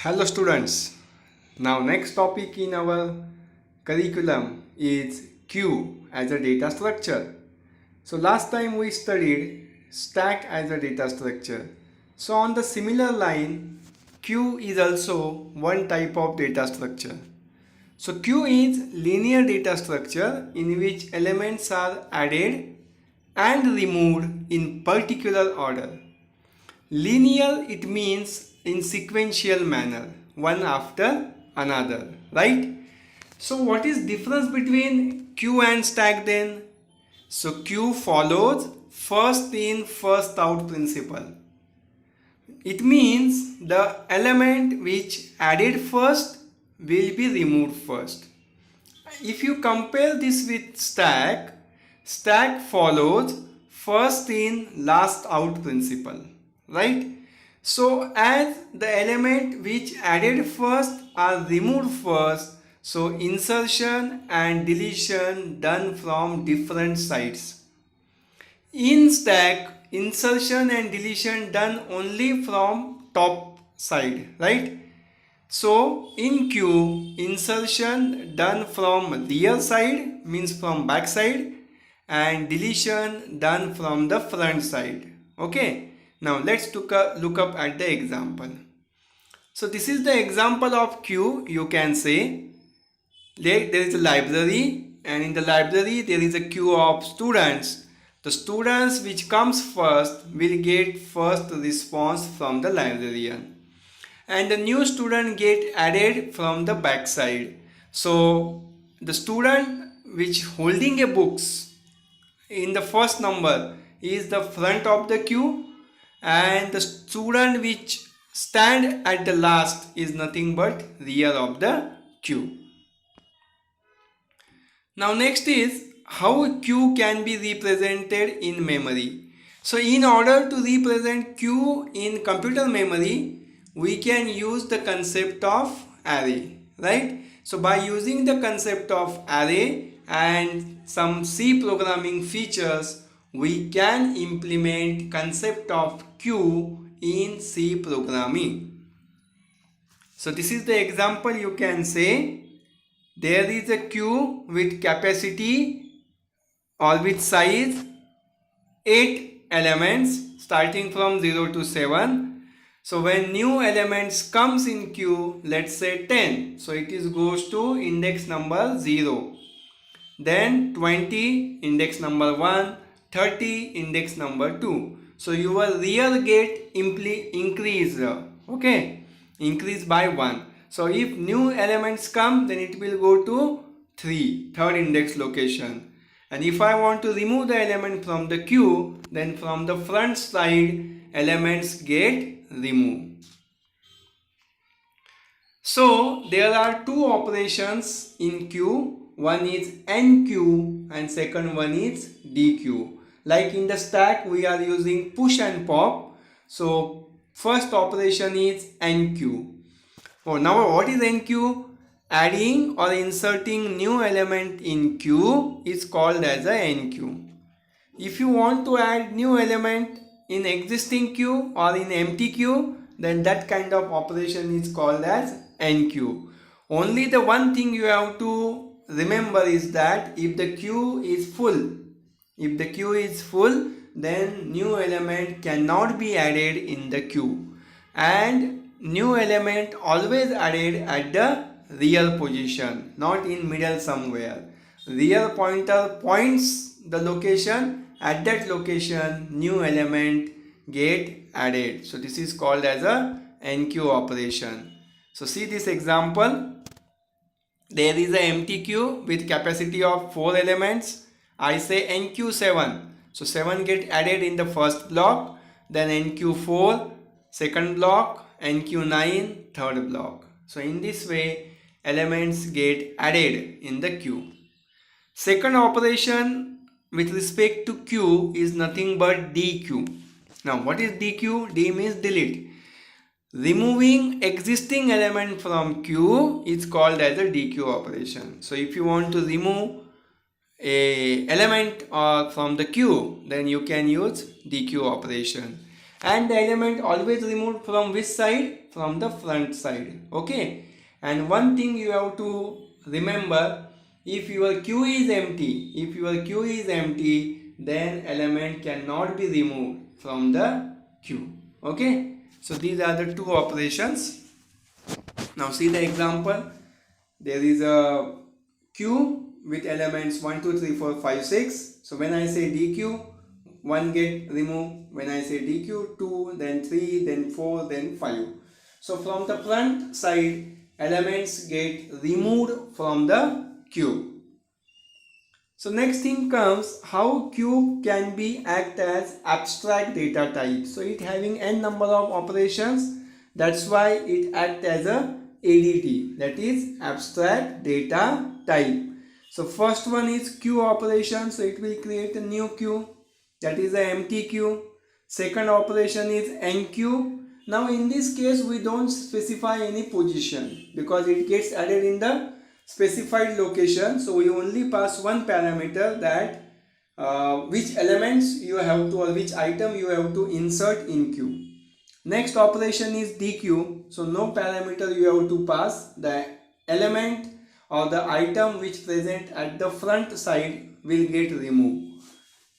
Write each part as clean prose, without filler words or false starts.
Hello students. Now next topic in our curriculum is queue as a data structure. So last time we studied stack as a data structure. So on the similar line, queue is also one type of data structure. So queue is linear data structure in which elements are added and removed in particular order. Linear, it means in sequential manner, one after another, right? So what is difference between queue and stack then? So queue follows first in first out principle. It means the element which added first will be removed first. If you compare this with stack, stack follows first in last out principle, right? So as the element which added first are removed first, so insertion and deletion done from different sides. In stack, insertion and deletion done only from top side, right? So in queue, insertion done from rear side, means from back side, and deletion done from the front side. Okay. Now let's look up at the example. So this is the example of queue. You can say there is a library, and in the library there is a queue of students. The students which comes first will get first response from the librarian, and the new student get added from the back side. So the student which holding a books in the first number is the front of the queue, and the student which stand at the last is nothing but rear of the queue. Now next is how queue can be represented in memory. So in order to represent queue in computer memory, we can use the concept of array, right? So by using the concept of array and some C programming features, we can implement concept of queue in C programming. So this is the example. You can say there is a queue with capacity or with size 8 elements starting from 0 to 7. So when new elements comes in queue, let's say 10, so it is goes to index number 0, then 20 index number 1, 30 index number 2. So your rear get increased, okay, increase by 1. So if new elements come, then it will go to third index location. And if I want to remove the element from the queue, then from the front side elements get removed. So there are two operations in queue. One is enqueue and second one is dequeue. Like in the stack, we are using push and pop. So first operation is enqueue. Oh, now what is enqueue? Adding or inserting new element in queue is called as a enqueue. If you want to add new element in existing queue or in empty queue, then that kind of operation is called as enqueue. Only the one thing you have to remember is that if the queue is full, then new element cannot be added in the queue, and new element always added at the real position, not in middle somewhere. Real pointer points the location, at that location new element get added. So this is called as a enqueue operation. So see this example. There is an empty queue with capacity of 4 elements. I say enqueue 7. So 7 get added in the first block, then enqueue 4 second block, enqueue 9 third block. So in this way elements get added in the queue. Second operation with respect to queue is nothing but dequeue. Now what is dequeue? D means delete. Removing existing element from queue is called as a dequeue operation. So if you want to remove a element from the queue, then you can use dequeue operation. And the element always removed from which side? from the front side. Okay, and one thing you have to remember, if your queue is empty, then element cannot be removed from the queue. Okay, so these are the two operations. Now see the example. There is a queue with elements 1 2 3 4 5 6. So when I say dq, 1 get removed. When I say dq, 2, then 3, then 4, then 5. So from the front side, elements get removed from the queue. So next thing comes, how queue can be act as abstract data type. So it having n number of operations, that's why it act as a ADT, that is abstract data type. So first one is queue operation, so it will create a new queue, that is a empty queue. Second operation is enqueue. Now in this case we don't specify any position because it gets added in the specified location, so we only pass one parameter, that which elements you have to, or which item you have to insert in queue. Next operation is dq, so no parameter you have to pass, the element or the item which present at the front side will get removed.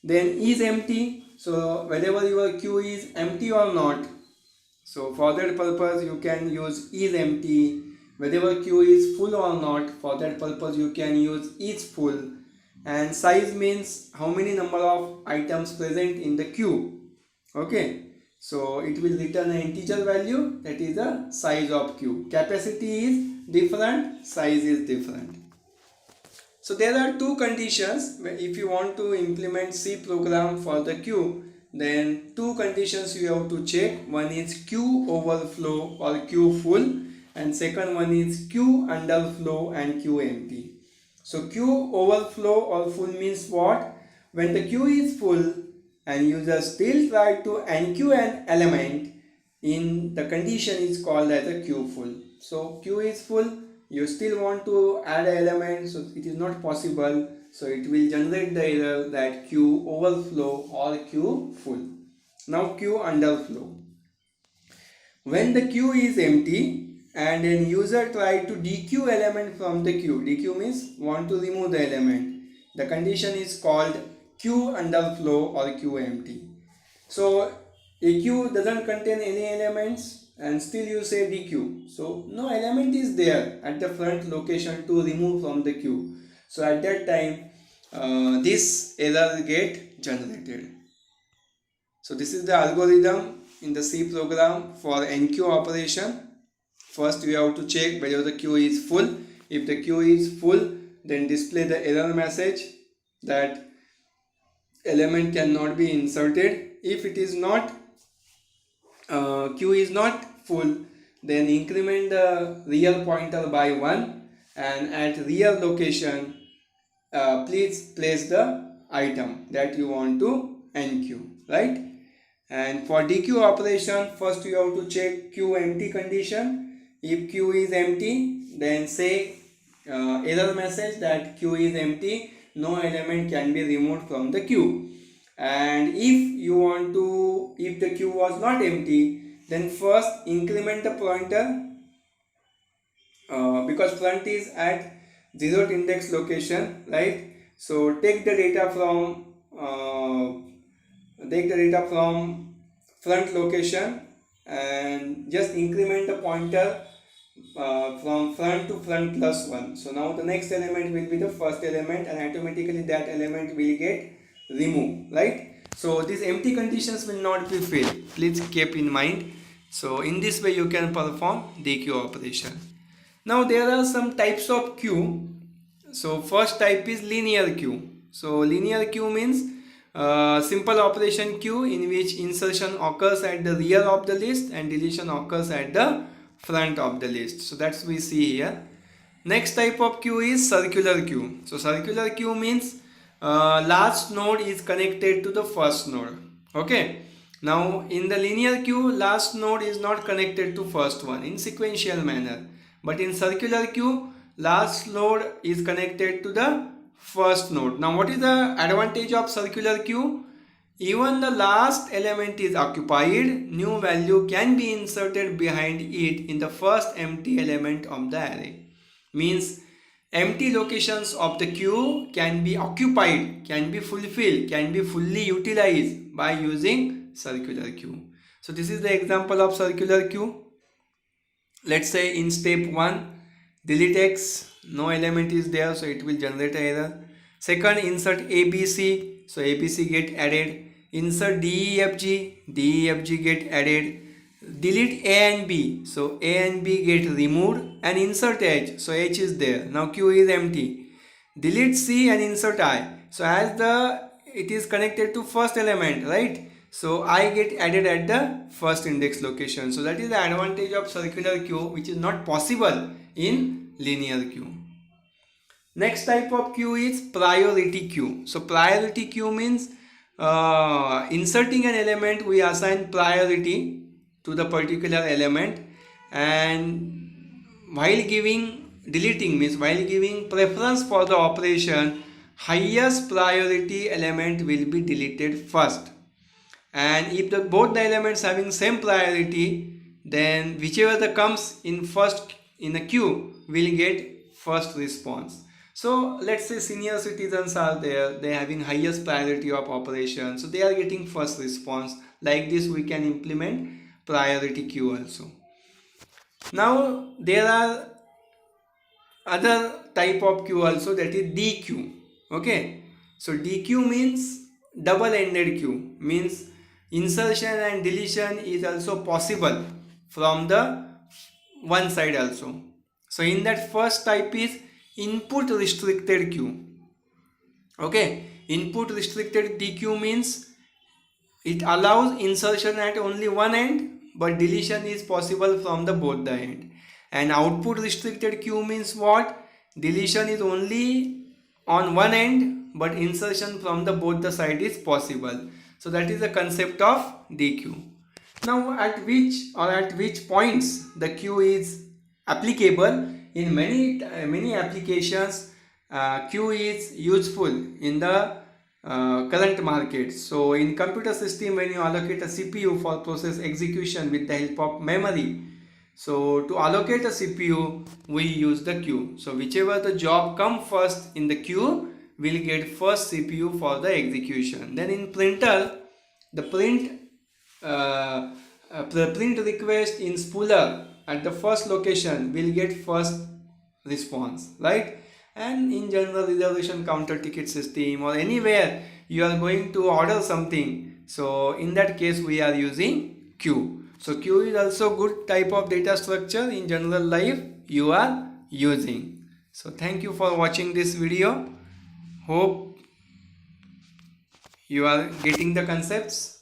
Then is empty, so whether your queue is empty or not, so for that purpose you can use is empty. Whether queue is full or not, for that purpose you can use is full. And size means how many number of items present in the queue. Okay, so it will return an integer value, that is the size of queue. Capacity is different, size is different. So there are two conditions. If you want to implement C program for the queue, then two conditions you have to check. One is queue overflow or queue full, and second one is queue underflow and queue empty. So queue overflow or full means what? When the queue is full and user still try to enqueue an element, in the condition is called as a queue full. So queue is full, you still want to add an element, so it is not possible, so it will generate the error that queue overflow or queue full. Now queue underflow. When the queue is empty and an user try to dequeue element from the queue, dequeue means want to remove the element, the condition is called queue underflow or queue empty. So a queue doesn't contain any elements and still you say dequeue, so no element is there at the front location to remove from the queue. So at that time this error get generated. So this is the algorithm in the C program for enqueue operation. First you have to check whether the queue is full. If the queue is full, then display the error message that element cannot be inserted. If it is not, queue is not full, then increment the real pointer by 1 and at real location please place the item that you want to enqueue, right? And for dequeue operation, first you have to check queue empty condition. If queue is empty, then say error message that queue is empty, no element can be removed from the queue. And if the queue was not empty, then first increment the pointer because front is at 0th index location, right? So take the data from front location and just increment the pointer from front to front plus 1. So now the next element will be the first element and automatically that element will get removed, right? So these empty conditions will not be filled, please keep in mind. So in this way you can perform dequeue operation. Now there are some types of queue. So first type is linear queue. So linear queue means simple operation queue in which insertion occurs at the rear of the list and deletion occurs at the front of the list. So that's we see here. Next type of queue is circular queue. So circular queue means last node is connected to the first node. Okay. Now in the linear queue, last node is not connected to first one in sequential manner. But in circular queue, last node is connected to the first node. Now what is the advantage of circular queue? even the last element is occupied, new value can be inserted behind it in the first empty element of the array. Means empty locations of the queue can be occupied, can be fulfilled, can be fully utilized by using circular queue. So this is the example of circular queue. Let's say in step 1, delete x, no element is there, so it will generate an error. Second, insert ABC, so ABC get added. Insert DEFG, DEFG get added. Delete A and B, so A and B get removed, and insert H, so H is there. Now Q is empty. Delete C and insert I, so as it is connected to first element, right? So I get added at the first index location. So that is the advantage of circular queue, which is not possible in linear queue. Next type of queue is priority queue. So priority queue means inserting an element, we assign priority to the particular element, and while deleting means while giving preference for the operation, highest priority element will be deleted first. And if both the elements having same priority, then whichever the comes in first in a queue will get first response. So let's say senior citizens are there, they are having highest priority of operation, so they are getting first response. Like this we can implement priority queue also. Now there are other type of queue also, that is DQ. Okay, so DQ means double-ended queue, means insertion and deletion is also possible from the one side also. So in that first type is input restricted queue. Okay, input restricted DQ means it allows insertion at only one end, but deletion is possible from the both the end. And output restricted queue means what? Deletion is only on one end, but insertion from the both the side is possible. So that is the concept of DQ. Now at which points the queue is applicable? In many applications, queue is useful in the current market. So in computer system, when you allocate a CPU for process execution with the help of memory, so to allocate a CPU we use the queue. So whichever the job come first in the queue will get first CPU for the execution. Then in printer, the print request in spooler at the first location will get first response, right? And in general reservation counter ticket system or anywhere you are going to order something, so in that case we are using queue. So queue is also good type of data structure in general life you are using. So thank you for watching this video. Hope you are getting the concepts.